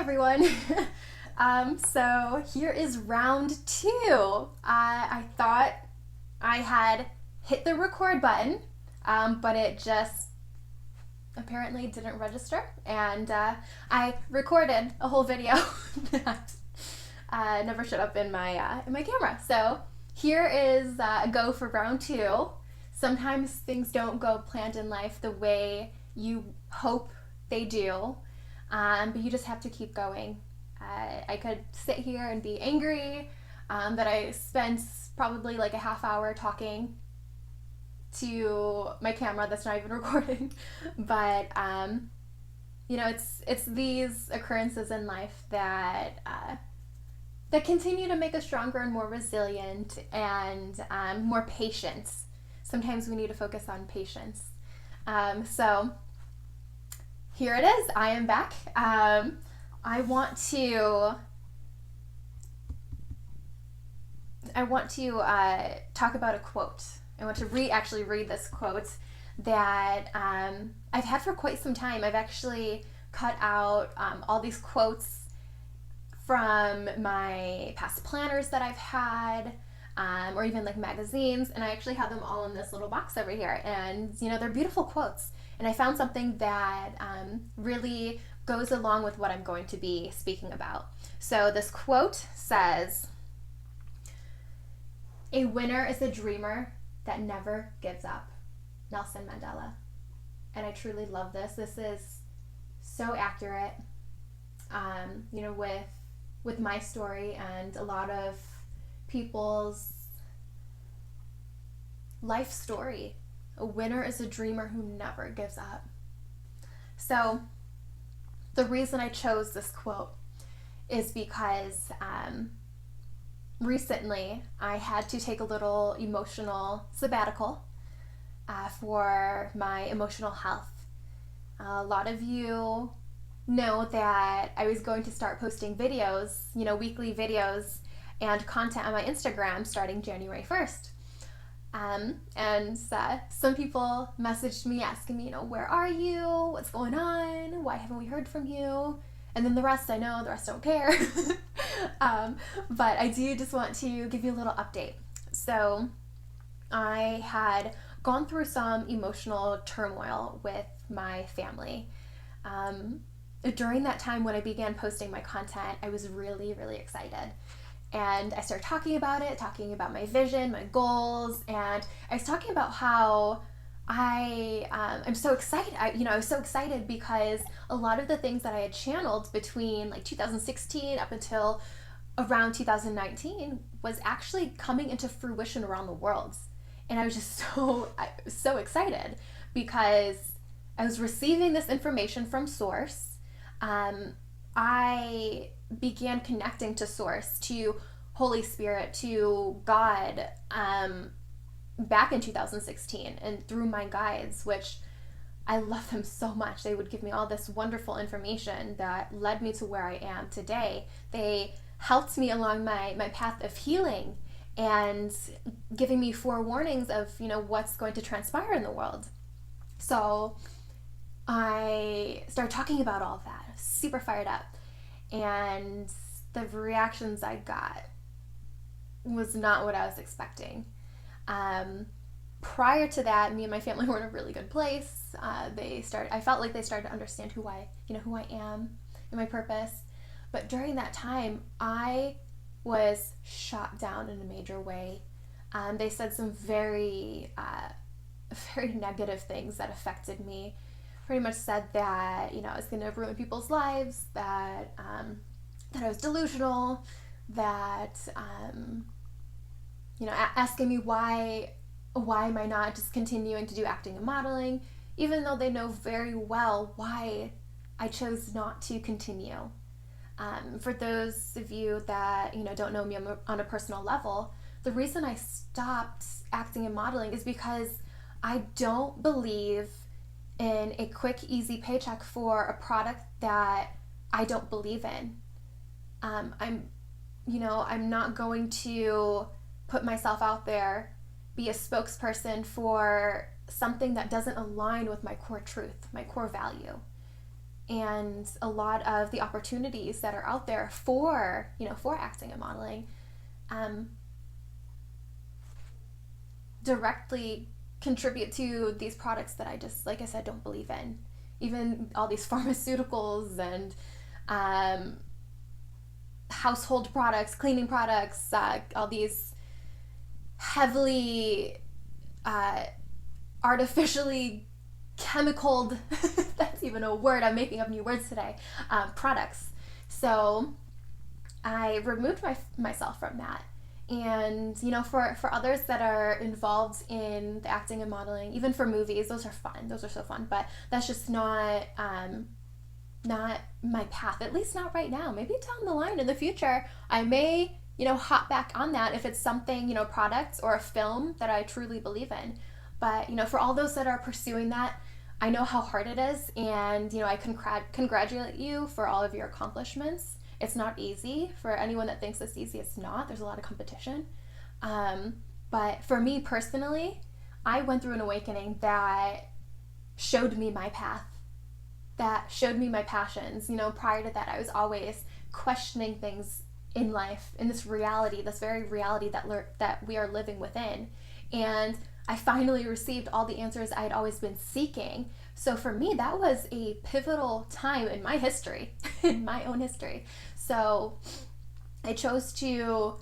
everyone. So here is round two. I thought I had hit the record button, but it just apparently didn't register, and I recorded a whole video that never showed up in my camera. So here is a go for round two. Sometimes things don't go planned in life the way you hope they do, but you just have to keep going. I could sit here and be angry that I spent probably like a half hour talking to my camera that's not even recording, but it's these occurrences in life that that continue to make us stronger and more resilient and more patient. Sometimes we need to focus on patience. So here it is. I am back. I want to talk about a quote. I want to actually read this quote that I've had for quite some time. I've actually cut out all these quotes from my past planners that I've had, or even like magazines, and I actually have them all in this little box over here. And they're beautiful quotes. And I found something that really goes along with what I'm going to be speaking about. So this quote says, "A winner is a dreamer that never gives up." Nelson Mandela. And I truly love this. This is so accurate, with my story and a lot of people's life story. A winner is a dreamer who never gives up. So the reason I chose this quote is because recently I had to take a little emotional sabbatical for my emotional health. A lot of you know that I was going to start posting videos, weekly videos and content on my Instagram starting January 1st. And some people messaged me asking me, where are you? What's going on? Why haven't we heard from you? And then the rest don't care. But I do just want to give you a little update. So I had gone through some emotional turmoil with my family. During that time when I began posting my content, I was really, really excited. And I started talking about my vision, my goals, and I was talking about how I'm so excited. I was so excited because a lot of the things that I had channeled between like 2016 up until around 2019 was actually coming into fruition around the world. And I was just so excited because I was receiving this information from Source. I began connecting to Source, to Holy Spirit, to God, back in 2016 and through my guides, which I love them so much. They would give me all this wonderful information that led me to where I am today. They helped me along my path of healing and giving me forewarnings of, what's going to transpire in the world. So I started talking about all of that, super fired up. And the reactions I got was not what I was expecting. Prior to that, me and my family were in a really good place. I felt like they started to understand who I am and my purpose. But during that time, I was shot down in a major way. They said some very, very negative things that affected me. Pretty much said that I was going to ruin people's lives, that I was delusional, that asking me why am I not just continuing to do acting and modeling, even though they know very well why I chose not to continue. For those of you that don't know me on a personal level, the reason I stopped acting and modeling is because I don't believe in a quick, easy paycheck for a product that I don't believe in. I'm not going to put myself out there, be a spokesperson for something that doesn't align with my core truth, my core value. and a lot of the opportunities that are out there for, for acting and modeling, um, directly contribute to these products that I just, like I said, don't believe in. Even all these pharmaceuticals and household products, cleaning products, all these heavily artificially chemicaled, that's even a word, I'm making up new words today, products. So I removed myself from that. And, for others that are involved in the acting and modeling, even for movies, those are fun. Those are so fun. But that's just not my path, at least not right now. Maybe down the line in the future, I may, hop back on that if it's something, products or a film that I truly believe in. But, for all those that are pursuing that, I know how hard it is. And, I congratulate you for all of your accomplishments. It's not easy. For anyone that thinks it's easy, it's not. There's a lot of competition. But for me personally, I went through an awakening that showed me my path, that showed me my passions. Prior to that, I was always questioning things in life, in this reality, this very reality that we are living within. And I finally received all the answers I had always been seeking. So for me, that was a pivotal time in my history, in my own history. So I chose to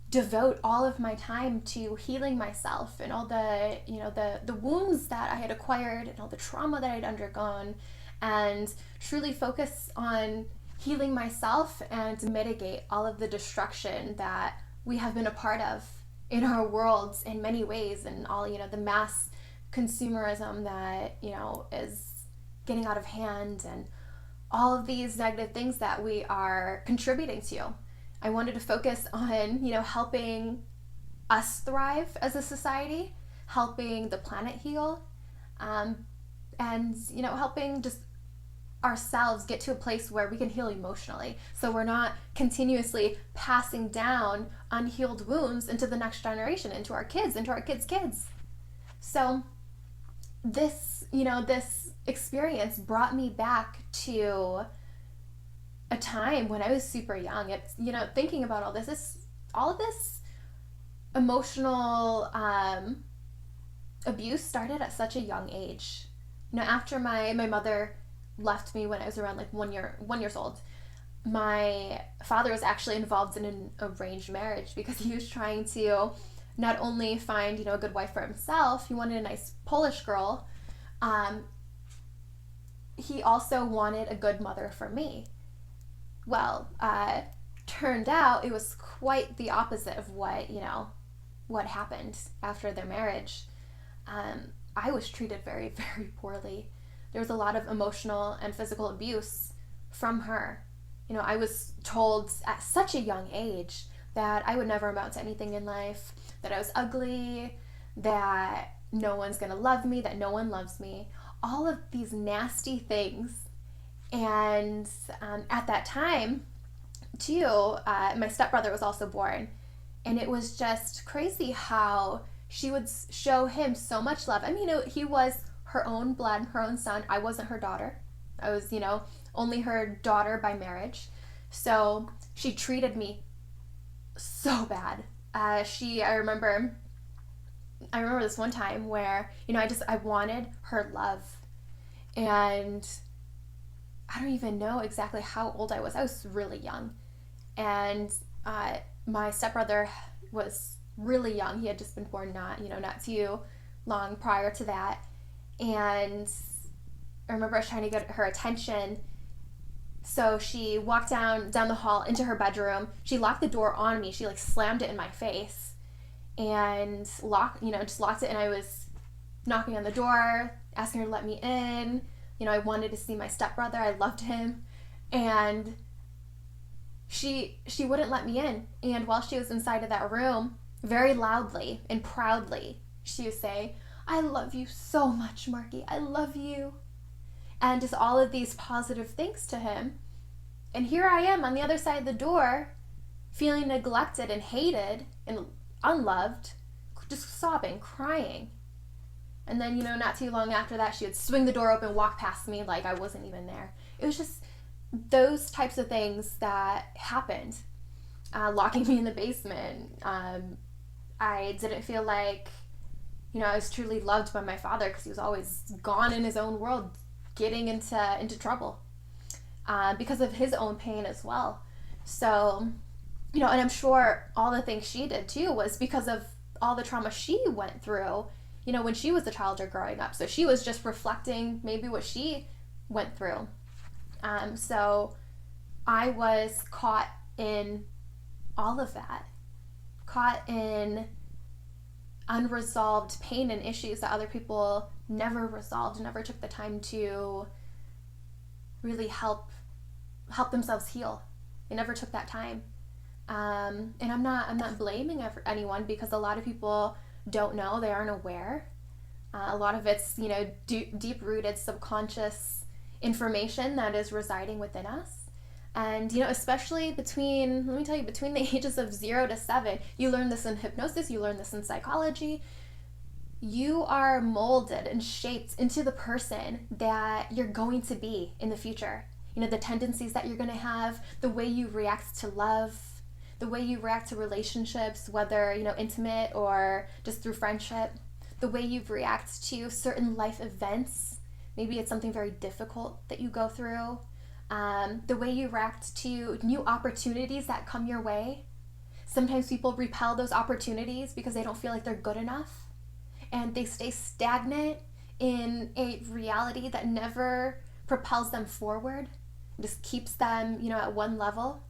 devote all of my time to healing myself and all the, the wounds that I had acquired and all the trauma that I'd undergone, and truly focus on healing myself and mitigate all of the destruction that we have been a part of in our worlds in many ways, and all, the mass consumerism that, is getting out of hand, and all of these negative things that we are contributing to. I wanted to focus on, helping us thrive as a society, helping the planet heal, and, helping just ourselves get to a place where we can heal emotionally. So we're not continuously passing down unhealed wounds into the next generation, into our kids, into our kids' kids. So this, this experience brought me back to a time when I was super young. It's, thinking about all of this emotional abuse started at such a young age. After my mother left me when I was around like 1 years old, my father was actually involved in an arranged marriage because he was trying to not only find, a good wife for himself. He wanted a nice Polish girl. He also wanted a good mother for me. Well, turned out it was quite the opposite of what happened after their marriage. I was treated very, very poorly. There was a lot of emotional and physical abuse from her. I was told at such a young age that I would never amount to anything in life, that I was ugly, that no one's gonna love me, that no one loves me, all of these nasty things. And at that time, too, my stepbrother was also born. And it was just crazy how she would show him so much love. I mean, he was her own blood, her own son. I wasn't her daughter. I was, only her daughter by marriage. So she treated me so bad. I remember this one time where, I wanted her love. And I don't even know exactly how old I was. I was really young. And my stepbrother was really young. He had just been born not too long prior to that. And I remember I was trying to get her attention. So she walked down the hall into her bedroom. She locked the door on me. She slammed it in my face and just locked it. And I was knocking on the door, asking her to let me in. I wanted to see my stepbrother. I loved him. And she wouldn't let me in. And while she was inside of that room, very loudly and proudly, she would say, "I love you so much, Marky. I love you." And just all of these positive things to him. And here I am on the other side of the door, feeling neglected and hated and unloved, just sobbing, crying. And then, not too long after that, she would swing the door open, walk past me like I wasn't even there. It was just those types of things that happened. Locking me in the basement. I didn't feel like, I was truly loved by my father because he was always gone in his own world, getting into trouble because of his own pain as well. So, and I'm sure all the things she did too was because of all the trauma she went through, when she was a child or growing up. So she was just reflecting maybe what she went through. So I was caught in all of that, caught in unresolved pain and issues that other people never resolved, never took the time to really help themselves heal. They never took that time. And I'm not blaming anyone, because a lot of people don't know, they aren't aware. A lot of it's, deep-rooted subconscious information that is residing within us. And, especially between the ages of 0 to 7, you learn this in hypnosis, you learn this in psychology. You are molded and shaped into the person that you're going to be in the future. The tendencies that you're going to have, the way you react to love, the way you react to relationships, whether, intimate or just through friendship, the way you react to certain life events. Maybe it's something very difficult that you go through. The way you react to new opportunities that come your way. Sometimes people repel those opportunities because they don't feel like they're good enough, and they stay stagnant in a reality that never propels them forward, just keeps them, at one level.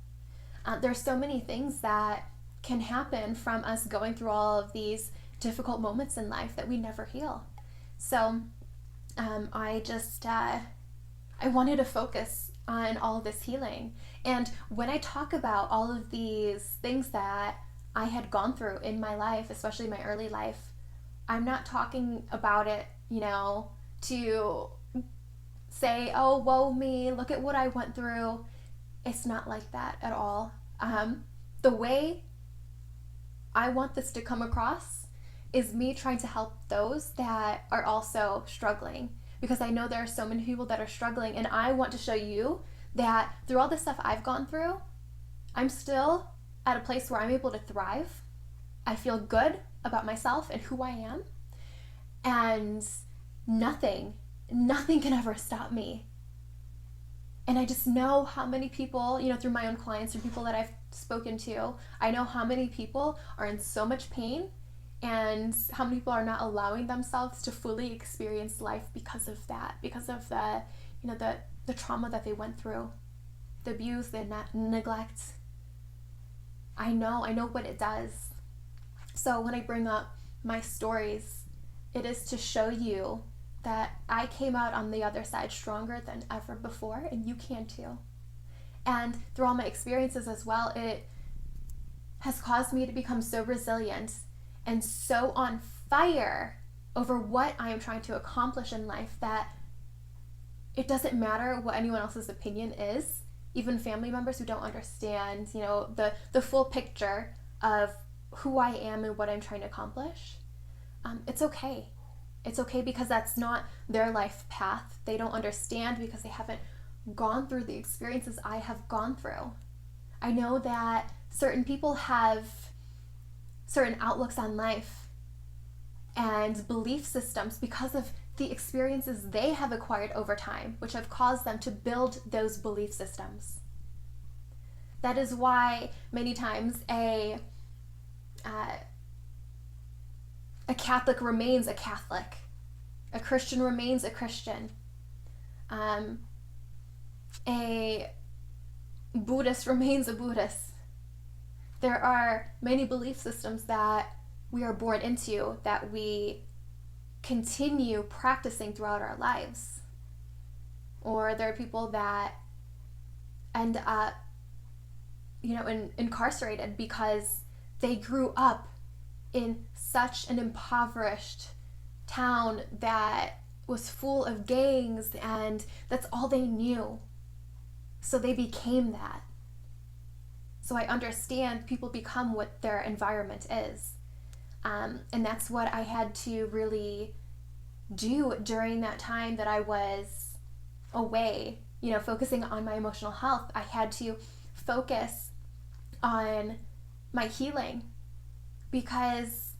There's so many things that can happen from us going through all of these difficult moments in life that we never heal. So I wanted to focus on all of this healing. And when I talk about all of these things that I had gone through in my life, especially my early life, I'm not talking about it, to say, oh, woe me, look at what I went through. It's not like that at all. The way I want this to come across is me trying to help those that are also struggling, because I know there are so many people that are struggling, and I want to show you that through all the stuff I've gone through, I'm still at a place where I'm able to thrive. I feel good about myself and who I am, and nothing can ever stop me. And I just know how many people, through my own clients, through people that I've spoken to, I know how many people are in so much pain, and how many people are not allowing themselves to fully experience life because of that, because of the trauma that they went through, the abuse, the neglect. I know what it does. So when I bring up my stories, it is to show you that I came out on the other side stronger than ever before, and you can too. And through all my experiences as well, it has caused me to become so resilient and so on fire over what I am trying to accomplish in life that it doesn't matter what anyone else's opinion is, even family members who don't understand, the full picture of who I am and what I'm trying to accomplish. It's okay. It's okay, because that's not their life path. They don't understand because they haven't gone through the experiences I have gone through. I know that certain people have certain outlooks on life and belief systems because of the experiences they have acquired over time, which have caused them to build those belief systems. That is why many times a Catholic remains a Catholic. A Christian remains a Christian. A Buddhist remains a Buddhist. There are many belief systems that we are born into that we continue practicing throughout our lives. Or there are people that end up, incarcerated because they grew up in such an impoverished town that was full of gangs, and that's all they knew. So they became that. So I understand people become what their environment is. And that's what I had to really do during that time that I was away focusing on my emotional health, I had to focus on my healing, because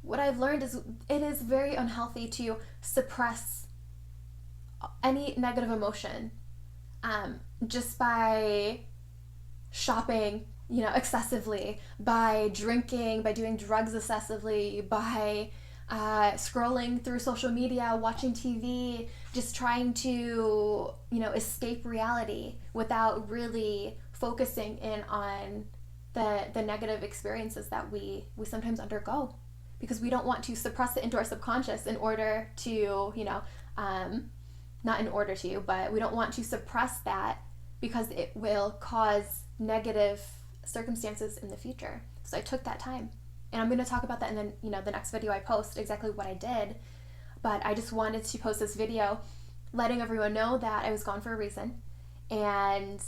what I've learned is it is very unhealthy to suppress any negative emotion just by shopping, excessively, by drinking, by doing drugs excessively, by scrolling through social media, watching TV, just trying to, escape reality without really focusing in on the negative experiences that we sometimes undergo, because we don't want to suppress it into our subconscious in order to, not in order to, but we don't want to suppress that because it will cause negative circumstances in the future. So I took that time. And I'm going to talk about that in the next video I post, exactly what I did. But I just wanted to post this video letting everyone know that I was gone for a reason. And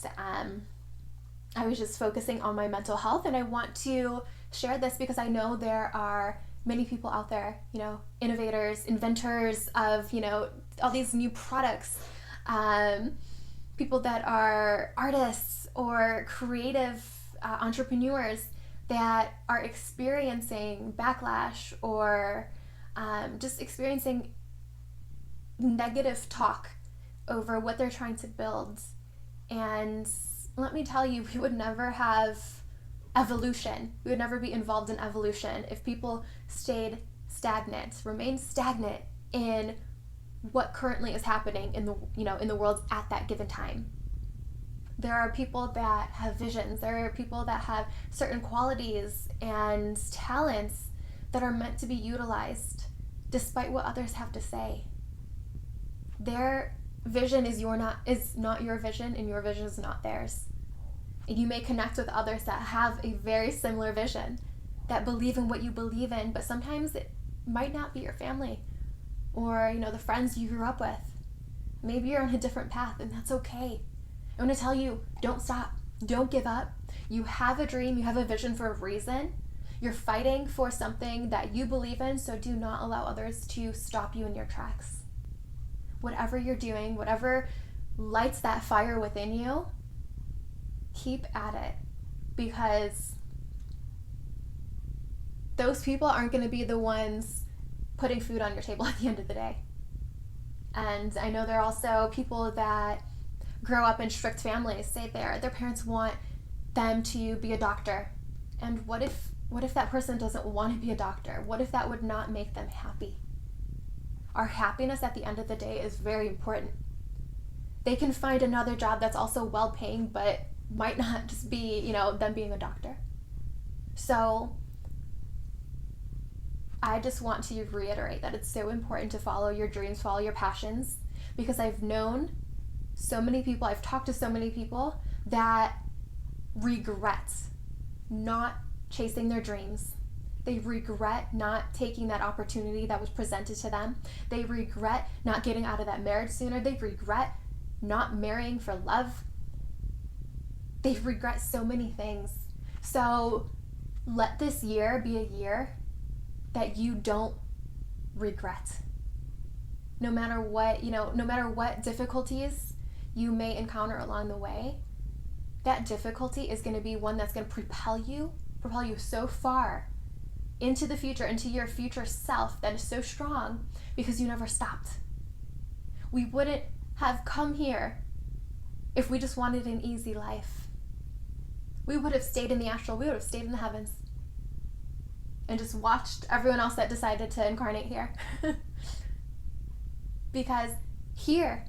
I was just focusing on my mental health. And I want to share this because I know there are many people out there, innovators, inventors of, all these new products, people that are artists or creative entrepreneurs that are experiencing backlash or just experiencing negative talk over what they're trying to build. And let me tell you, we would never have evolution. We would never be involved in evolution if people stayed stagnant, remained stagnant in what currently is happening in the world at that given time. There are people that have visions. There are people that have certain qualities and talents that are meant to be utilized despite what others have to say. Their vision is not your vision, and your vision is not theirs. And you may connect with others that have a very similar vision, that believe in what you believe in, but sometimes it might not be your family or the friends you grew up with. Maybe you're on a different path, and that's okay. I want to tell you, don't stop. Don't give up. You have a dream. You have a vision for a reason. You're fighting for something that you believe in, so do not allow others to stop you in your tracks. Whatever you're doing, whatever lights that fire within you, keep at it, because those people aren't going to be the ones putting food on your table at the end of the day. And I know there are also people that grow up in strict families, say their parents want them to be a doctor. And what if that person doesn't want to be a doctor? What if that would not make them happy? Our happiness at the end of the day is very important. They can find another job that's also well-paying, but might not just be, them being a doctor. So I just want to reiterate that it's so important to follow your dreams, follow your passions, because I've known so many people, I've talked to so many people that regret not chasing their dreams. They regret not taking that opportunity that was presented to them. They regret not getting out of that marriage sooner. They regret not marrying for love. They regret so many things. So let this year be a year that you don't regret. No matter what difficulties you may encounter along the way, that difficulty is going to be one that's going to propel you so far into the future, into your future self that is so strong because you never stopped. We wouldn't have come here if we just wanted an easy life. We would have stayed in the astral, we would have stayed in the heavens and just watched everyone else that decided to incarnate here. Because here,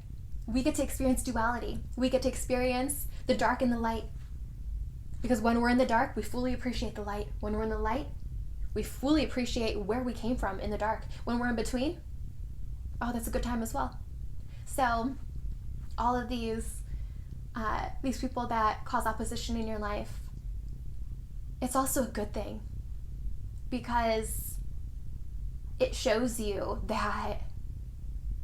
we get to experience duality. We get to experience the dark and the light. Because when we're in the dark, we fully appreciate the light. When we're in the light, we fully appreciate where we came from in the dark. When we're in between, oh, that's a good time as well. So all of these people that cause opposition in your life, it's also a good thing, because it shows you that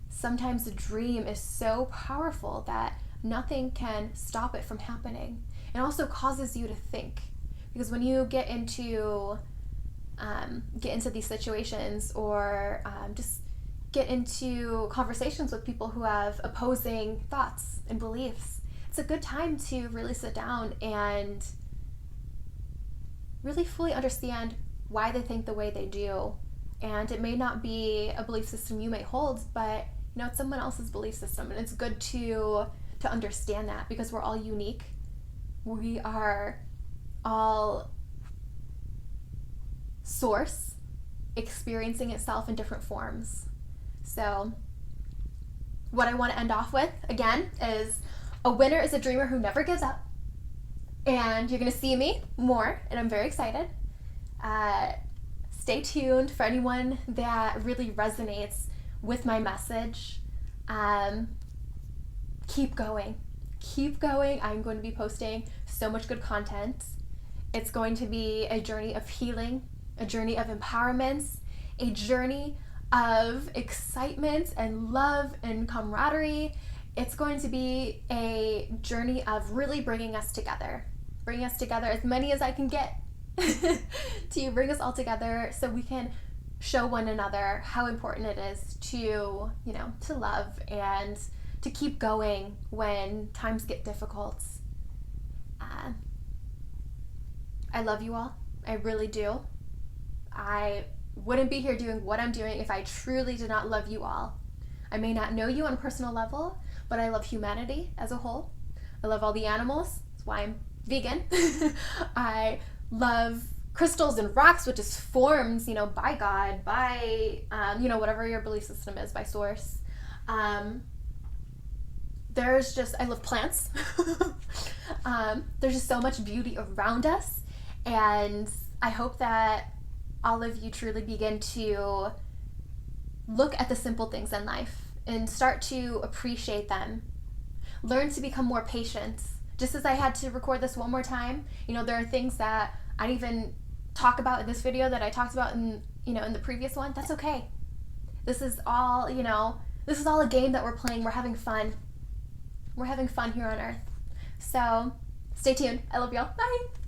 sometimes a dream is so powerful that nothing can stop it from happening. It also causes you to think, because when you get into these situations, or just get into conversations with people who have opposing thoughts and beliefs. It's a good time to really sit down and really fully understand why they think the way they do. And it may not be a belief system you may hold, but it's someone else's belief system, and it's good to understand that, because we're all unique. We are all source experiencing itself in different forms. So what I want to end off with again is, a winner is a dreamer who never gives up. And you're going to see me more, and I'm very excited. Stay tuned for anyone that really resonates with my message. Keep going. I'm going to be posting so much good content. It's going to be a journey of healing, a journey of empowerment, a journey of excitement and love and camaraderie. It's going to be a journey of really bringing us together as many as I can get to bring us all together so we can show one another how important it is to love and to keep going when times get difficult. I love you all. I really do. I wouldn't be here doing what I'm doing if I truly did not love you all. I may not know you on a personal level, but I love humanity as a whole. I love all the animals. That's why I'm vegan. I love crystals and rocks, which is forms, by God, by, whatever your belief system is, by source. I love plants. There's just so much beauty around us. And I hope that all of you truly begin to look at the simple things in life and start to appreciate them. Learn to become more patient. Just as I had to record this one more time, there are things that I didn't even talk about in this video that I talked about in the previous one. That's okay. This is all a game that we're playing. We're having fun. We're having fun here on Earth. So stay tuned. I love y'all. Bye.